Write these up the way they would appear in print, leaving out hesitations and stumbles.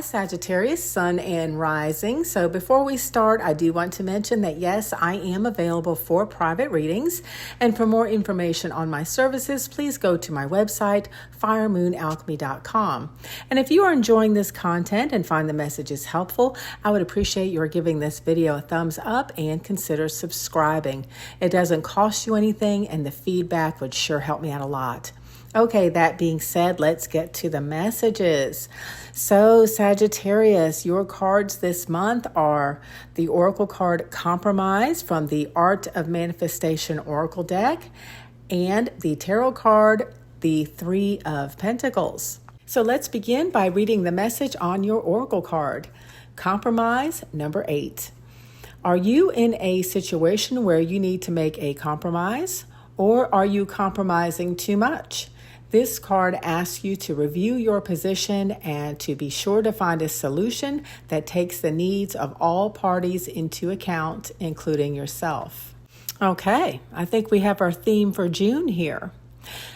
Hi Sagittarius, Sun and Rising. So before we start, I do want to mention that yes, I am available for private readings. And for more information on my services, please go to my website, firemoonalchemy.com. And if you are enjoying this content and find the messages helpful, I would appreciate your giving this video a thumbs up and consider subscribing. It doesn't cost you anything and the feedback would sure help me out a lot. Okay, that being said, let's get to the messages. So, Sagittarius, your cards this month are the Oracle card Compromise from the Art of Manifestation Oracle deck and the Tarot card, the Three of Pentacles. So let's begin by reading the message on your Oracle card. Compromise number 8. Are you in a situation where you need to make a compromise, or are you compromising too much? This card asks you to review your position and to be sure to find a solution that takes the needs of all parties into account, including yourself. Okay, I think we have our theme for June here.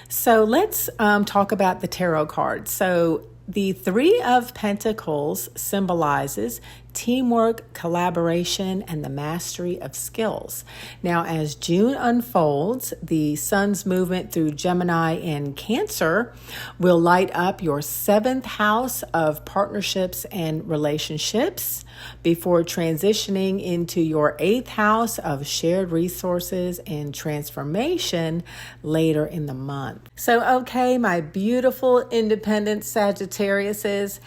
So let's talk about the tarot card. So the Three of Pentacles symbolizes teamwork, collaboration, and the mastery of skills. Now, as June unfolds, the sun's movement through Gemini and Cancer will light up your 7th house of partnerships and relationships before transitioning into your 8th house of shared resources and transformation later in the month. So, okay, my beautiful independent Sagittariuses,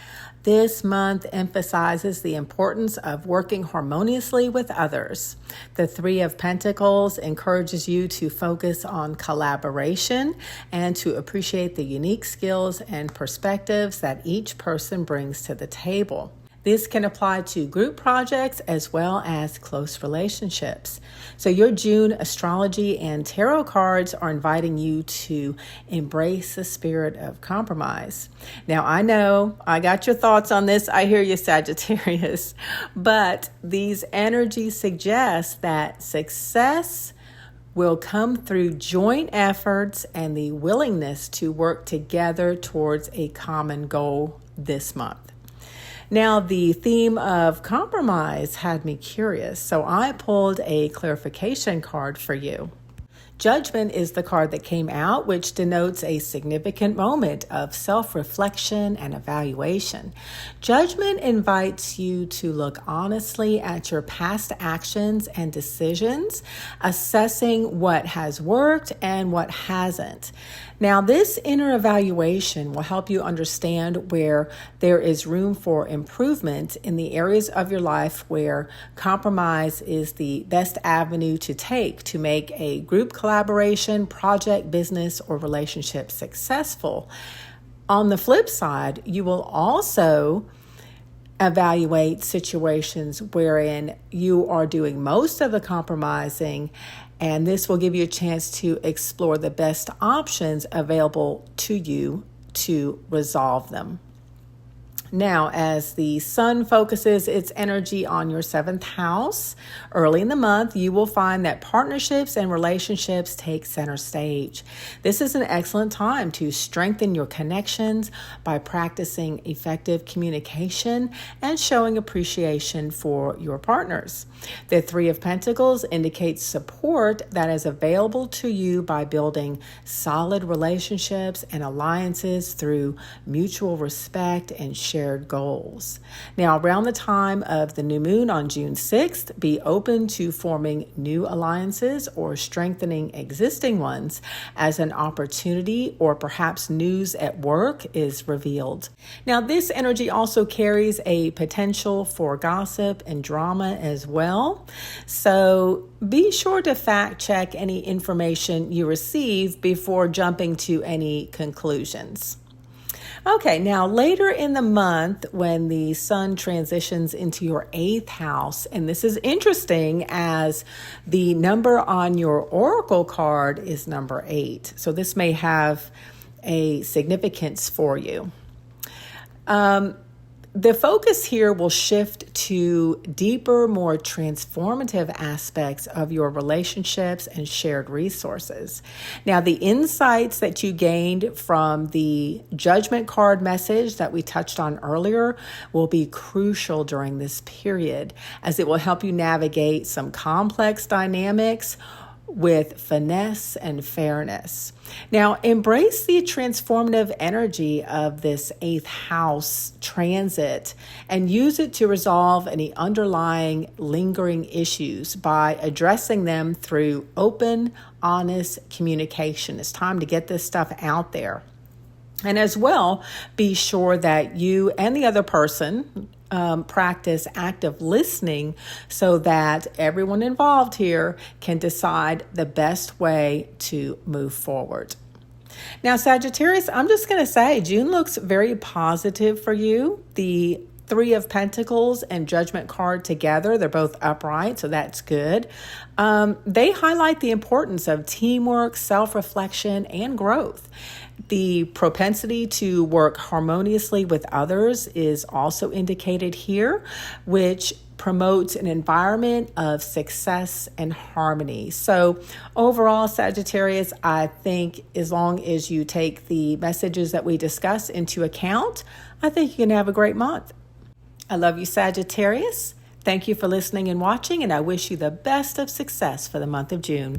this month emphasizes the importance of working harmoniously with others. The Three of Pentacles encourages you to focus on collaboration and to appreciate the unique skills and perspectives that each person brings to the table. This can apply to group projects as well as close relationships. So your June astrology and tarot cards are inviting you to embrace the spirit of compromise. Now, I know I got your thoughts on this. I hear you, Sagittarius. But these energies suggest that success will come through joint efforts and the willingness to work together towards a common goal this month. Now, the theme of compromise had me curious, so I pulled a clarification card for you. Judgment is the card that came out, which denotes a significant moment of self-reflection and evaluation. Judgment invites you to look honestly at your past actions and decisions, assessing what has worked and what hasn't. Now, this inner evaluation will help you understand where there is room for improvement in the areas of your life where compromise is the best avenue to take to make a group collaboration, project, business, or relationship successful. On the flip side, you will also evaluate situations wherein you are doing most of the compromising, and this will give you a chance to explore the best options available to you to resolve them. Now, as the sun focuses its energy on your 7th house, early in the month, you will find that partnerships and relationships take center stage. This is an excellent time to strengthen your connections by practicing effective communication and showing appreciation for your partners. The Three of Pentacles indicates support that is available to you by building solid relationships and alliances through mutual respect and shared goals. Now, around the time of the new moon on June 6th, be open to forming new alliances or strengthening existing ones as an opportunity or perhaps news at work is revealed. Now, this energy also carries a potential for gossip and drama as well. So be sure to fact check any information you receive before jumping to any conclusions. Okay, now later in the month when the sun transitions into your 8th house, and this is interesting as the number on your oracle card is number 8. So this may have a significance for you. The focus here will shift to deeper, more transformative aspects of your relationships and shared resources. Now, the insights that you gained from the judgment card message that we touched on earlier will be crucial during this period, as it will help you navigate some complex dynamics with finesse and fairness. Now, embrace the transformative energy of this 8th house transit and use it to resolve any underlying lingering issues by addressing them through open, honest communication. It's time to get this stuff out there. And as well, be sure that you and the other person practice active listening so that everyone involved here can decide the best way to move forward. Now, Sagittarius, I'm just going to say June looks very positive for you. The 3 of Pentacles and Judgment card together, they're both upright, so that's good. They highlight the importance of teamwork, self-reflection, and growth. The propensity to work harmoniously with others is also indicated here, which promotes an environment of success and harmony. So overall, Sagittarius, I think as long as you take the messages that we discuss into account, I think you can have a great month. I love you, Sagittarius. Thank you for listening and watching, and I wish you the best of success for the month of June.